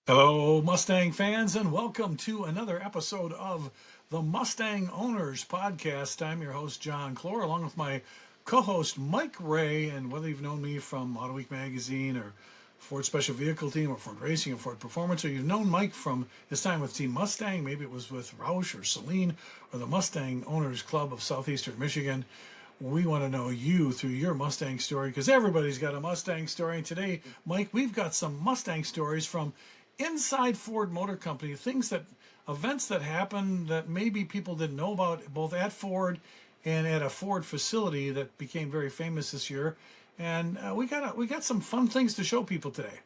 Hello, Mustang fans, and welcome to another episode of the Mustang Owners Podcast. I'm your host, John Clore, along with my co host, Mike Ray. And whether you've known me from Auto Week magazine or Ford Special Vehicle Team or Ford Racing or Ford Performance, or you've known Mike from his time with Team Mustang, maybe it was with Roush or Celine or the Mustang Owners Club of Southeastern Michigan. We want to know you through your Mustang story because everybody's got a Mustang story. And today, Mike, we've got some Mustang stories from inside Ford Motor Company, events that happened that maybe people didn't know about, both at Ford and at a Ford facility that became very famous this year. And we got some fun things to show people today.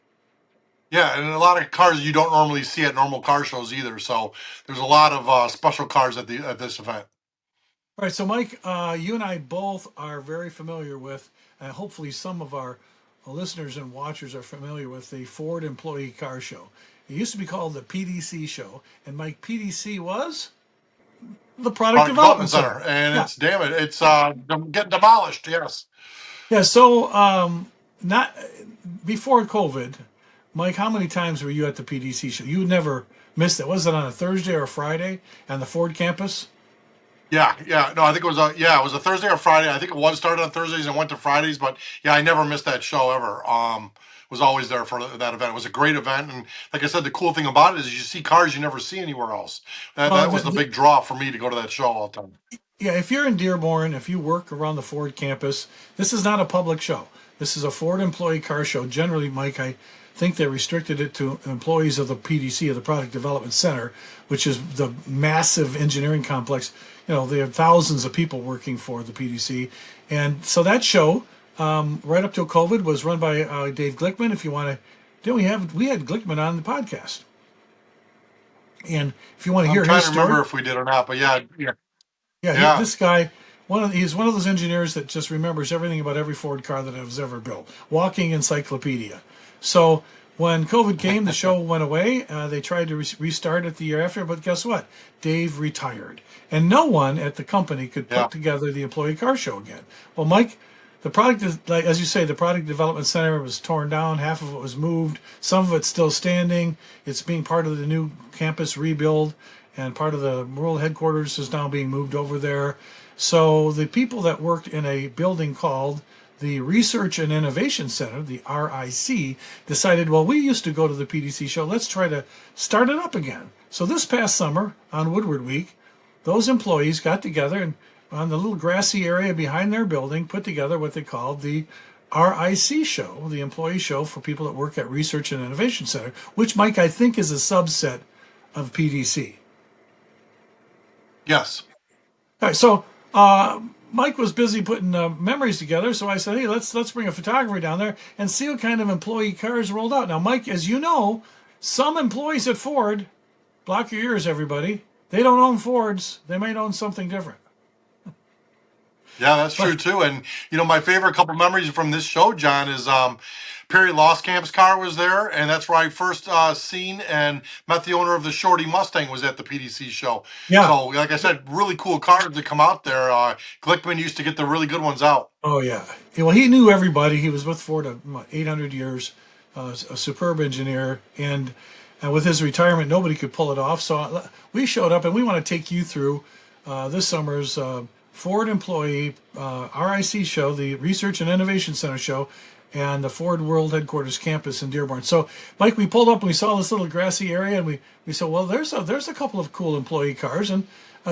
Yeah, and a lot of cars you don't normally see at normal car shows either. So there's a lot of special cars at this event. All right, so Mike, you and I both are very familiar with, and hopefully some of our listeners and watchers are familiar with the Ford Employee Car Show. It used to be called the PDC Show, and Mike, PDC was the Product Product Development Development Center. Center, and Yeah, it's damn it, it's getting demolished. Yes. yeah. So, not before COVID, Mike, how many times were you at the PDC Show? You never missed it. Was it on a Thursday or a Friday on the Ford campus? Yeah, yeah. No, I think it was a Thursday or Friday. I think it was started on Thursdays and went to Fridays, but yeah, I never missed that show ever. Was always there for that event. It was a great event, and like I said, the cool thing about it is you see cars you never see anywhere else. Well, That was the big draw for me to go to that show all the time. yeah, if you're in Dearborn, if you work around the Ford campus, this is not a public show. This is a Ford employee car show. Generally, Mike, I think they restricted it to employees of the PDC, of the Product Development Center, which is the massive engineering complex. You know, there are thousands of people working for the PDC. And so that show, right up till COVID, was run by Dave Glickman. If you want to, we had Glickman on the podcast. And if you want to I'm hear trying his to story, remember if we did or not, but yeah, yeah, yeah, yeah. this guy, he's one of those engineers that just remembers everything about every Ford car that was ever built. Walking encyclopedia. So when COVID came, the show went away. They tried to restart it the year after, but guess what? Dave retired, and no one at the company could Yeah. put together the employee car show again. Well, Mike, the product is, like as you say, the product development center was torn down. Half of it was moved. Some of it's still standing. It's being part of the new campus rebuild, and part of the world headquarters is now being moved over there. So the people that worked in a building called the Research and Innovation Center, the RIC, decided, well, we used to go to the PDC show. Let's try to start it up again. So this past summer on Woodward Week, those employees got together and on the little grassy area behind their building put together what they called the RIC show, the employee show for people that work at Research and Innovation Center, which, Mike, I think is a subset of PDC. Yes. All right, so Mike was busy putting memories together, so I said, "Hey, let's bring a photographer down there and see what kind of employee cars rolled out." Now, Mike, as you know, some employees at Ford, block your ears, everybody. They don't own Fords. They might own something different. Yeah, that's But true too. And my favorite couple memories from this show, John, is Perry Lostcamp's car was there, and that's where I first seen and met the owner of the Shorty Mustang was at the PDC show. yeah, So, like I said, really cool cars to come out there. Glickman used to get the really good ones out. oh yeah. Well, he knew everybody. He was with Ford 800 years, a superb engineer, and with his retirement, nobody could pull it off. So we showed up, and we want to take you through this summer's Ford Employee RIC show, the Research and Innovation Center show, and the Ford World Headquarters campus in Dearborn. So, Mike, we pulled up and we saw this little grassy area, and we said, well, there's a couple of cool employee cars, and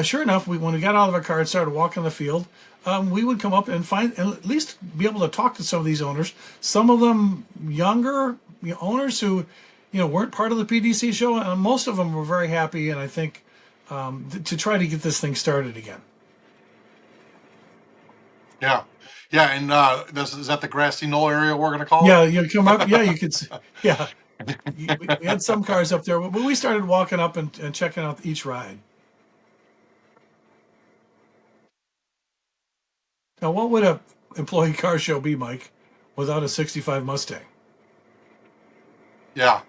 sure enough, when we got out of our car and started walking the field, we would come up and find and at least be able to talk to some of these owners. Some of them younger owners who, weren't part of the PDC show, and most of them were very happy. And I think to try to get this thing started again. Yeah. Yeah, and is that the grassy knoll area we're going to call Yeah, you come up. Yeah, you could. Yeah, we had some cars up there, but we started walking up and checking out each ride. Now, what would a employee car show be, Mike, without a '65 Mustang? Yeah.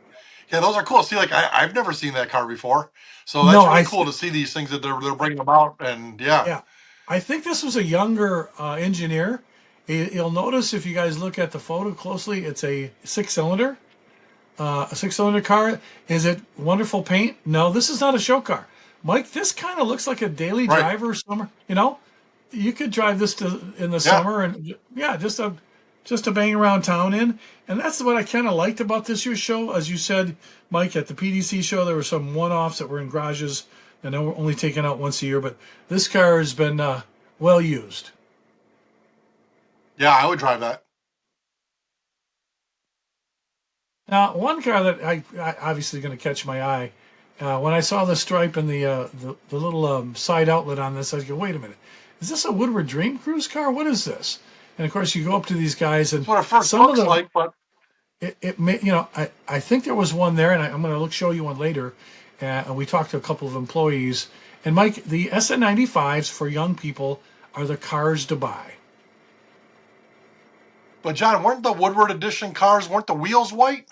Yeah, those are cool. See, like I've never seen that car before. So No, that's really cool to see these things that they're bringing about. And yeah. yeah, I think this was a younger engineer. You'll notice if you guys look at the photo closely, it's a six-cylinder. a six-cylinder car. Is it wonderful paint? No, this is not a show car. Mike, this kind of looks like a daily Right. driver summer. You know, you could drive this in the Yeah. summer and yeah, just a bang around town in. And that's what I kind of liked about this year's show. As you said, Mike, at the PDC show, there were some one-offs that were in garages and they were only taken out once a year. But this car has been well used. Yeah, I would drive that. Now, one car that I obviously going to catch my eye when I saw the stripe and the little side outlet on this, I go, wait a minute, is this a Woodward Dream Cruise car? What is this? And of course, you go up to these guys, and That's what it first some of looks them, like, but it may, I think there was one there, and I'm going to show you one later. And we talked to a couple of employees, and Mike, the SN95s for young people are the cars to buy. John, weren't the Woodward Edition cars, weren't the wheels white?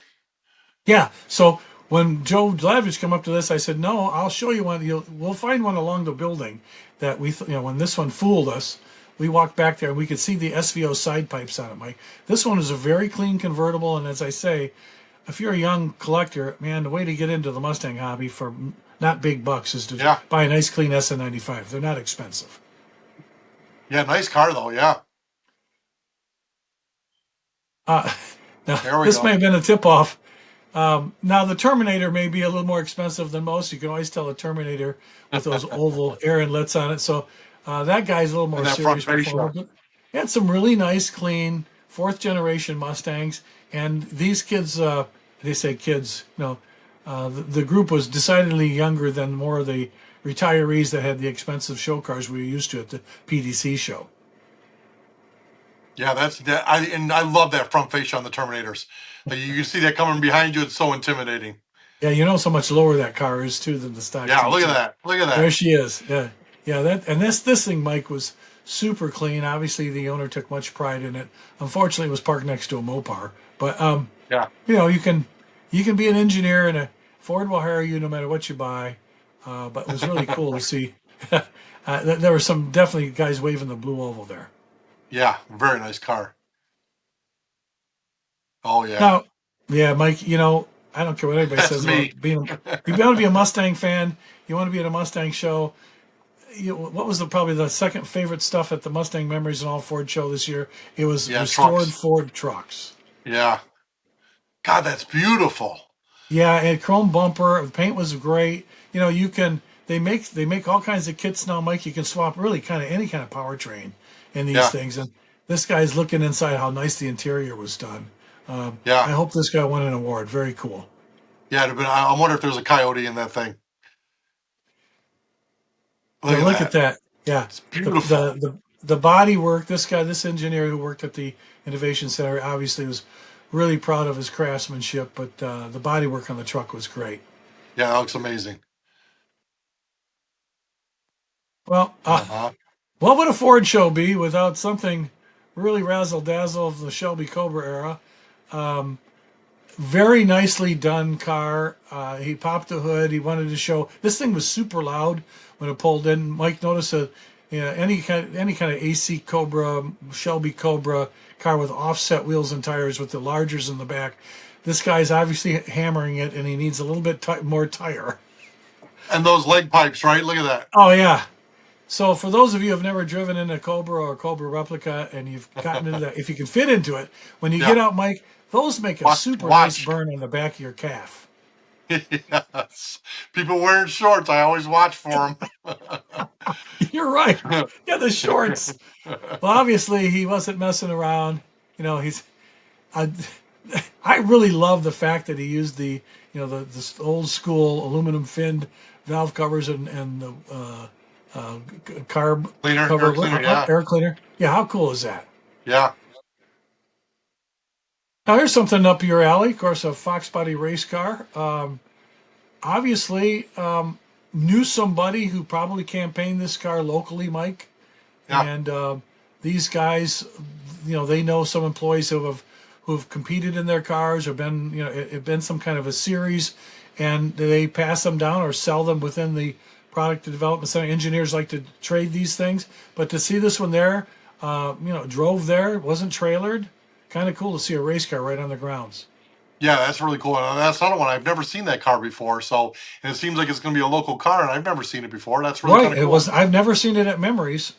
Yeah. So when Joe Glavich came up to this, I said, "No, I'll show you one. We'll find one along the building that when this one fooled us, we walked back there and we could see the SVO side pipes on it, Mike. This one is a very clean convertible, and as I say, if you're a young collector, man, the way to get into the Mustang hobby for not big bucks is to Yeah. buy a nice clean SN95. They're not expensive. Yeah, nice car though. Yeah. Uh, now There we this go. may have been a tip off. Now the Terminator may be a little more expensive than most. You can always tell a Terminator with those oval air inlets on it. So that guy's a little more And that front serious fascia. performer. But he had some really nice, clean fourth generation Mustangs. And these kids, they say kids, the group was decidedly younger than more of the retirees that had the expensive show cars we were used to at the PDC show. Yeah, that's that. I love that front fascia on the Terminators. Like, you can see that coming behind you. It's so intimidating. Yeah, you know so much lower that car is too than the stock Yeah, look at GT. that. Look at There that. she is. Yeah, yeah. That and this thing, Mike, was super clean. Obviously, the owner took much pride in it. Unfortunately, it was parked next to a Mopar. But Yeah. you can be an engineer, and a Ford will hire you no matter what you buy. But it was really cool to see. There were some definitely guys waving the blue oval there. Yeah, very nice car. Oh yeah. Now, yeah, Mike, I don't care what anybody That's says about me. being. You want to be a Mustang fan. You want to be at a Mustang show. What was probably the second favorite stuff at the Mustang Memories and All Ford show this year? It was Yeah, restored trucks. Ford trucks. Yeah. God, that's beautiful. Yeah, and chrome bumper. The paint was great. You can they make all kinds of kits now, Mike. You can swap really kind of any kind of powertrain in these Yeah. things. And this guy's looking inside how nice the interior was done. Yeah. I hope this guy won an award. Very cool. Yeah, but I wonder if there's a coyote in that thing. Look Yeah, at look at that. that. Yeah, It's the beautiful. the the, the body work. This engineer who worked at the Innovation Center obviously was really proud of his craftsmanship, but the body work on the truck was great. Yeah, that looks amazing. Well, Uh-huh. what would a Ford show be without something really razzle dazzle of the Shelby Cobra era? Very nicely done car. He popped the hood. He wanted to show this thing was super loud when it pulled in. Mike noticed any kind of AC Cobra, Shelby Cobra car with offset wheels and tires with the largers in the back. This guy's obviously hammering it, and he needs a little bit more tire. And those leg pipes, right? Look at that. Oh yeah. So for those of you who have never driven in a Cobra or a Cobra replica, and you've gotten into that, if you can fit into it, when you Yeah. get out, Mike, those make a Watch. super nice Watch. burn on the back of your calf. Yes. People wearing shorts, I always watch for You're right. them. Yeah, the shorts. Well, obviously he wasn't messing around. He's. I, I really love the fact that he used the old school aluminum finned valve covers and the carb Cleaner, cover air cleaner, yeah. air cleaner. Yeah, how cool is that? Yeah. Now here's something up your alley. Of course, a Fox body race car. Obviously, knew somebody who probably campaigned this car locally, Mike. Yeah. And these guys, they know some employees who've competed in their cars or been, it been some kind of a series, and they pass them down or sell them within the product development center. Engineers like to trade these things, but to see this one there, drove there, wasn't trailered. Kind of cool to see a race car right on the grounds. Yeah, that's really cool. And that's another one. I've never seen that car before. So, and it seems like it's going to be a local car, and I've never seen it before. That's really Right. kind of It cool. was. I've never seen it at Memories.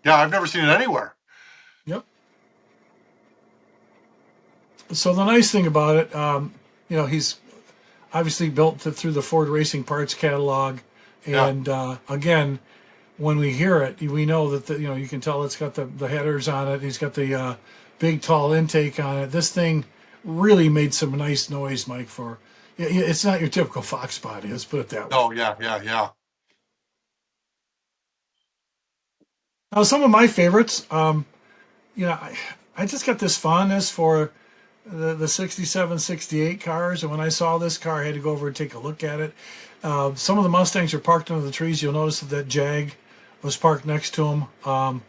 Yeah, I've never seen it anywhere. Yep. So the nice thing about it, he's obviously built it through the Ford Racing Parts catalog, Yeah. and again, when we hear it, we know that you can tell it's got the headers on it. He's got the big tall intake on it. This thing really made some nice noise, Mike. It's not your typical Fox body. Let's put it that way. Oh, yeah, yeah, yeah, Now, some of my favorites, I just got this fondness for the 67, 68 cars. And when I saw this car, I had to go over and take a look at it. Some of the Mustangs are parked under the trees. You'll notice that Jag was parked next to them.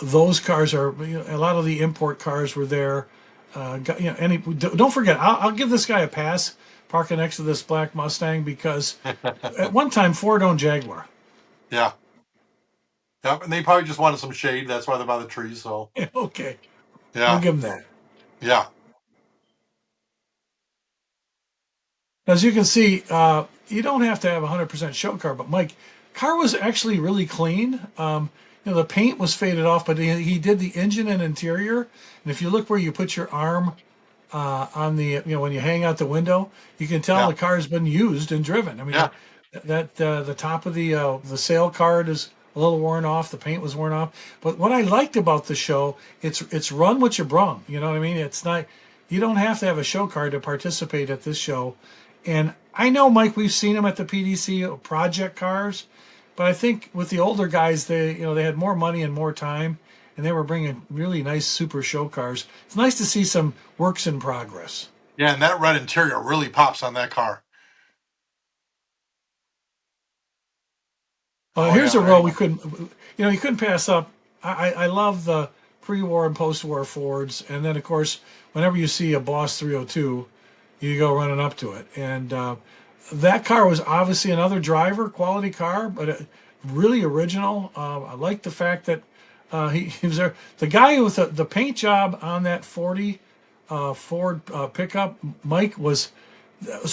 Those cars are, a lot of the import cars were there. Don't forget, I'll give this guy a pass parking next to this black Mustang because at one time Ford owned Jaguar. yeah, yeah. And they probably just wanted some shade. That's why they're by the trees. So, Okay, we'll yeah, give him that. yeah, As you can see, you don't have to have a 100% show car, but Mike, car was actually really clean. The paint was faded off, but he did the engine and interior. And if you look where you put your arm on when you hang out the window, you can tell yeah, the car's been used and driven. I mean, yeah. the top of the sail card is a little worn off. The paint was worn off. But what I liked about the show, it's run what you brung. You know what I mean? It's not. You don't have to have a show car to participate at this show. And I know, Mike, we've seen them at the PDC project cars, but I think with the older guys, they had more money and more time, and they were bringing really nice super show cars. It's nice to see some works in progress. Yeah, and that red interior really pops on that car. Oh Here's a yeah, row yeah, we couldn't, you couldn't pass up. I love the pre-war and post-war Fords, and then of course, whenever you see a Boss 302, you go running up to it. And that car was obviously another driver quality car, but really original. I like the fact that he was there. The guy with the paint job on that 40 Ford pickup, Mike, was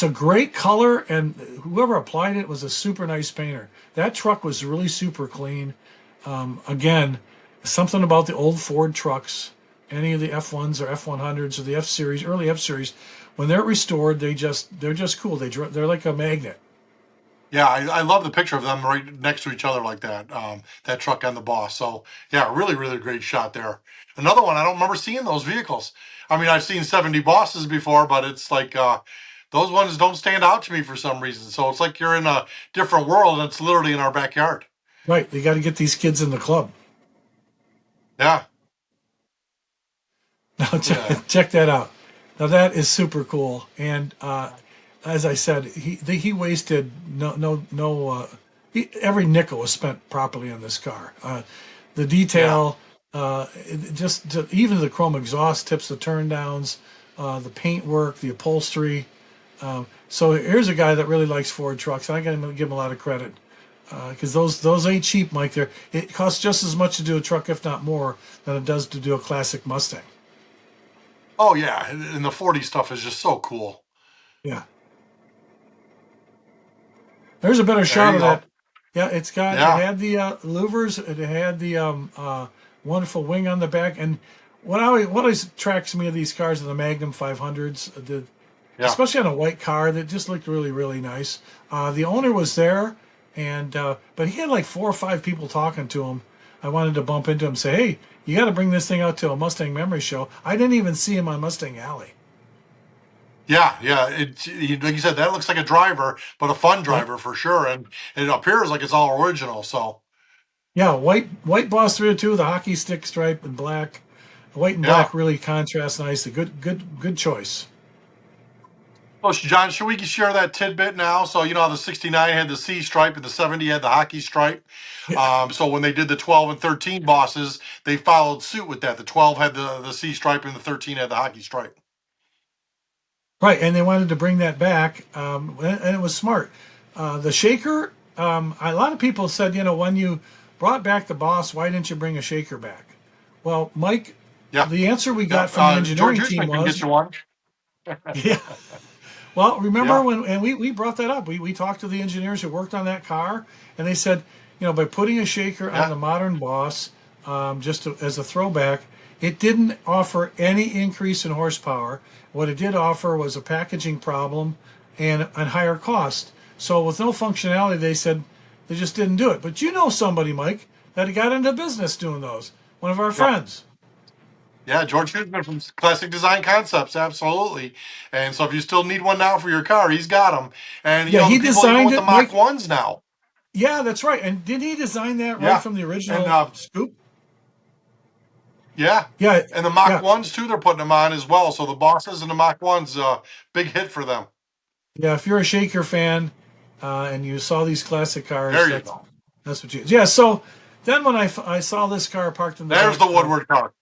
a great color, and whoever applied it was a super nice painter. That truck was really super clean. Again, something about the old Ford trucks, any of the F1s or F100s or the F series, early F series, when they're restored, they're just cool. They're like a magnet. yeah. I love the picture of them right next to each other like that. That truck and the boss. So yeah, really, really great shot there. Another one. I don't remember seeing those vehicles. I mean, I've seen 70 bosses before, but it's like those ones don't stand out to me for some reason. So it's like you're in a different world, and it's literally in our backyard. Right, they got to get these kids in the club. Yeah, Now yeah, check that out. Now that is super cool, and as I said, he wasted no every nickel was spent properly on this car. The yeah. detail, even the chrome exhaust tips, the turn downs, the paint work, the upholstery. So here's a guy that really likes Ford trucks. I got to give him a lot of credit because those ain't cheap, Mike. It costs just as much to do a truck, if not more, than it does to do a classic Mustang. Oh yeah, and the 40 stuff is just so cool. Yeah. There's a better There shot you of go. that. Yeah, it Yeah, had the louvers, it had the wonderful wing on the back, and what always attracts me of these cars are the Magnum 500s, yeah. especially on a white car that just looked really really nice. The owner was there, and but he had like 4 or 5 people talking to him. I wanted to bump into him, and say, hey, you got to bring this thing out to a Mustang Memory Show. I didn't even see him on Mustang Alley. Yeah, yeah. Like you said, that looks like a driver, but a fun Yep. driver for sure. And it appears like it's all original. So, Yeah, white Boss 302, the hockey stick stripe and black. White and yeah. black really contrast nicely. Good choice. Well, John, should we share that tidbit now? So, you know how the 69 had the C stripe and the 70 had the hockey stripe. Yeah, So when they did the 12 and 13 bosses, they followed suit with that. The 12 had the C stripe and the 13 had the hockey stripe. right, and they wanted to bring that back, and it was smart. The shaker, a lot of people said, when you brought back the Boss, why didn't you bring a shaker back? Well, Mike, Yeah, the answer we yeah. got from the George engineering team Eastman can get was, you one. Yeah. Well, remember Yeah, when, and we brought that up. We talked to the engineers who worked on that car, and they said, by putting a shaker on yeah, the modern Boss, as a throwback, it didn't offer any increase in horsepower. What it did offer was a packaging problem and higher cost. So with no functionality, they said they just didn't do it. But you know somebody, Mike, that got into business doing those. One of our yeah. friends. Yeah, George Hughesman from Classic Design Concepts, absolutely. And so if you still need one now for your car, he's got them. And Yeah, the he people even designed with the it, Mach Mike. ones now. Yeah, that's right. And did he design that right Yeah, from the and original scoop? yeah, Yeah, and the Mach yeah, ones too. They're putting them on as well. So the bosses and the Mach ones, big hit for them. yeah. If you're a Shaker fan and you saw these classic cars, There you that's go. that's what you. Yeah. So then when I saw this car parked in the There's back, the Woodward car.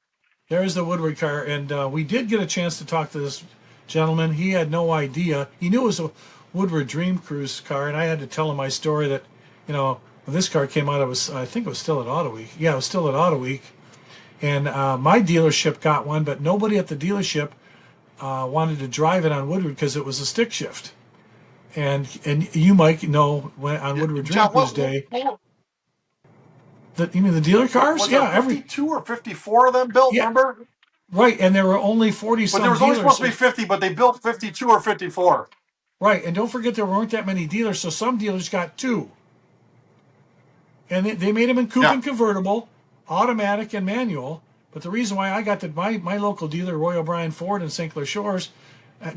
there's the Woodward car, and we did get a chance to talk to this gentleman. He had no idea. He knew it was a Woodward Dream Cruise car, and I had to tell him my story that, when this car came out, I think it was still at Auto Week. Yeah, it was still at Auto Week, and my dealership got one, but nobody at the dealership wanted to drive it on Woodward because it was a stick shift. And you might know when on Yeah, Woodward Dream John, Cruise Day what that, you mean the dealer cars? was there Yeah, 52 or 54 of them built? yeah, Remember? right. And there were only 40 But there some was only dealers. supposed to So be 50, but they built 52 or 54. right, and don't forget there weren't that many dealers, so some dealers got two, and they made them in coupe Yeah, and convertible, automatic and manual. But the reason why I got my local dealer, Roy O'Brien Ford in St. Clair Shores,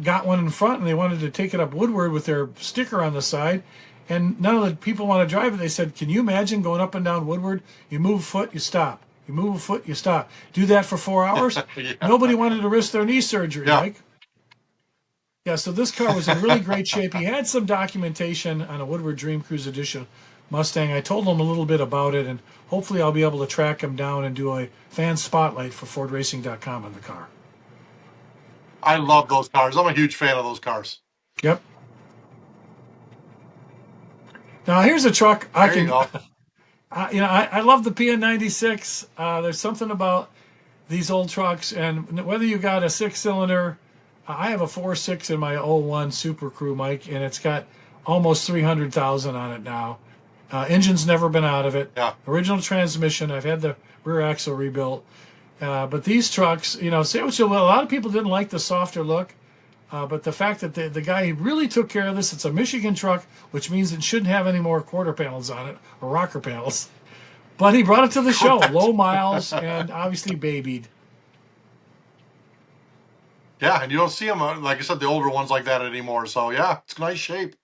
got one in front, and they wanted to take it up Woodward with their sticker on the side. And none of the people want to drive it. They said, "Can you imagine going up and down Woodward? You move a foot, you stop. You move a foot, you stop. Do that for 4 hours." yeah, Nobody wanted to risk their knee surgery, yeah. Mike. Yeah, so this car was in really great shape. He had some documentation on a Woodward Dream Cruise Edition Mustang. I told him a little bit about it, and hopefully I'll be able to track him down and do a fan spotlight for FordRacing.com on the car. I love those cars. I'm a huge fan of those cars. Yep. Now here's a truck I There you can, go. I love the PN96. There's something about these old trucks, and whether you got a six-cylinder, I have a 4.6 in my '01 Super Crew, Mike, and it's got almost 300,000 on it now. Engine's never been out of it. Yeah. Original transmission. I've had the rear axle rebuilt. But these trucks, say what you will, a lot of people didn't like the softer look. But the fact that the guy really took care of this, it's a Michigan truck, which means it shouldn't have any more quarter panels on it or rocker panels. But he brought it to the show, Correct. low miles and obviously babied. Yeah, and you don't see them, like I said, the older ones like that anymore. So yeah, it's nice shape.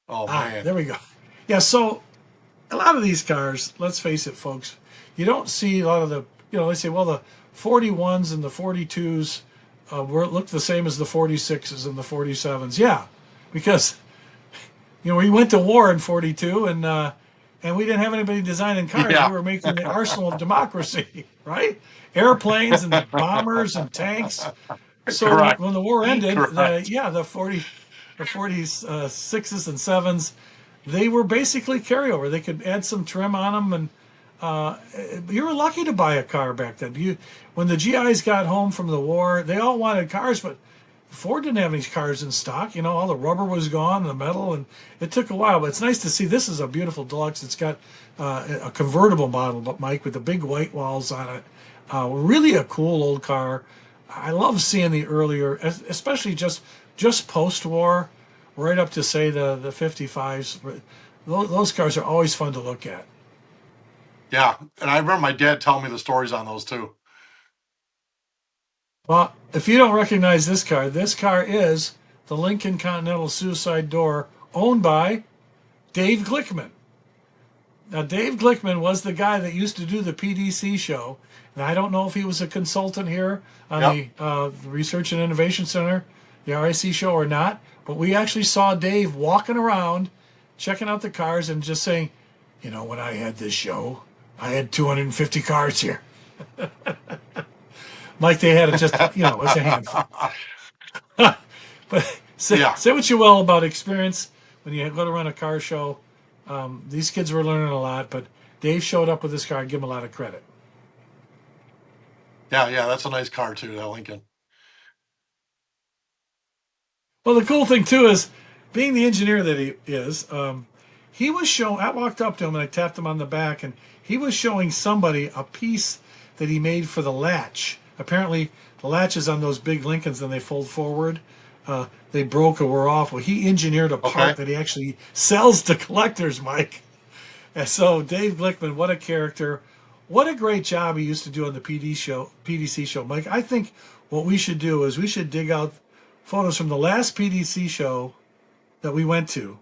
Oh man. There we go. Yeah, so a lot of these cars, let's face it, folks, you don't see a lot of the, they say, well, the 41s and the 42s look the same as the 46s and the 47s. Yeah, because, we went to war in 42 and we didn't have anybody designing cars. We Yeah. were making the arsenal of democracy, right? Airplanes and bombers and tanks. So when, Correct. when the war ended, Correct. the 46s and sevens, they were basically carryover. They could add some trim on them, and you were lucky to buy a car back then. When the GIs got home from the war, they all wanted cars, but Ford didn't have any cars in stock. All the rubber was gone, the metal, and it took a while. But it's nice to see. This is a beautiful deluxe. It's got a convertible model, but Mike, with the big white walls on it. Really a cool old car. I love seeing the earlier, especially just post-war, right up to say the 55s. Those cars are always fun to look at. Yeah, and I remember my dad telling me the stories on those too. Well, if you don't recognize this car is the Lincoln Continental Suicide Door, owned by Dave Glickman. Now, Dave Glickman was the guy that used to do the PDC show, and I don't know if he was a consultant here on Yep. the Research and Innovation Center, the RIC show, or not. But we actually saw Dave walking around, checking out the cars, and just saying, when I had this show, I had 250 cars here. Like they had it just, it was a handful. But say, Yeah. say what you will about experience when you go to run a car show. These kids were learning a lot, but Dave showed up with this car. I give him a lot of credit. Yeah, yeah, that's a nice car too, that Lincoln. Well, the cool thing too is, being the engineer that he is, he was showing. I walked up to him and I tapped him on the back, and he was showing somebody a piece that he made for the latch. Apparently, the latches on those big Lincolns, then they fold forward. They broke or were off. Well, he engineered a Okay. part that he actually sells to collectors, Mike. And so Dave Glickman, what a character. What a great job he used to do on the PDC show. Mike, I think what we should do is we should dig out photos from the last PDC show that we went to,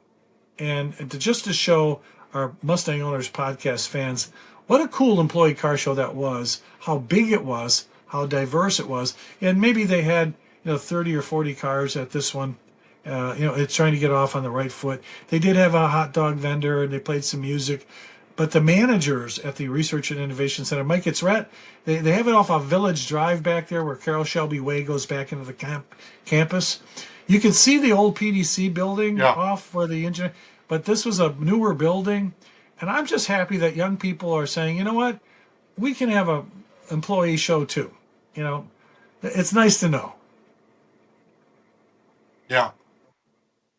and to just to show our Mustang Owners podcast fans what a cool employee car show that was, how big it was, how diverse it was, and maybe they had 30 or 40 cars at this one. It's trying to get off on the right foot. They did have a hot dog vendor and they played some music, but the managers at the Research and Innovation Center, Mike, it's right. They have it off a Village Drive back there where Carroll Shelby Way goes back into the campus. You can see the old PDC building Yeah. off where the engineer, but this was a newer building, and I'm just happy that young people are saying, you know what, we can have a employee show too. It's nice to know. Yeah.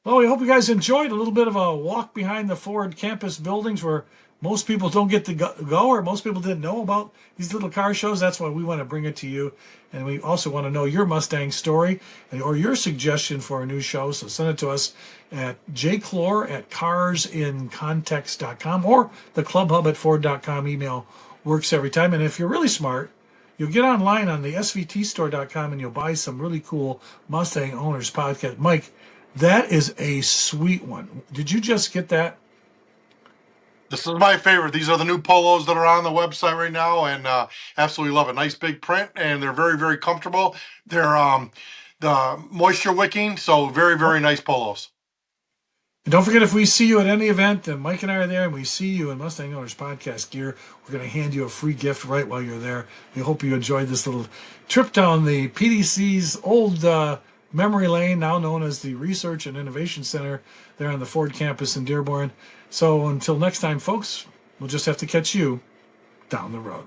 Well, we hope you guys enjoyed a little bit of a walk behind the Ford campus buildings where most people don't get to go, or most people didn't know about these little car shows. That's why we want to bring it to you. And we also want to know your Mustang story or your suggestion for a new show. So send it to us at jclore@carsincontext.com, or the clubhub@ford.com. Email works every time. And if you're really smart, you'll get online on the svtstore.com and you'll buy some really cool Mustang Owners podcast. Mike, that is a sweet one. Did you just get that? This is my favorite. These are the new polos that are on the website right now, and absolutely love it. Nice big print, and they're very, very comfortable. They're the moisture wicking, so very, very nice polos. And don't forget, if we see you at any event, and Mike and I are there, and we see you in Mustang Owners Podcast gear, we're going to hand you a free gift right while you're there. We hope you enjoyed this little trip down the PDC's old memory lane, now known as the Research and Innovation Center, there on the Ford campus in Dearborn. So until next time, folks, we'll just have to catch you down the road.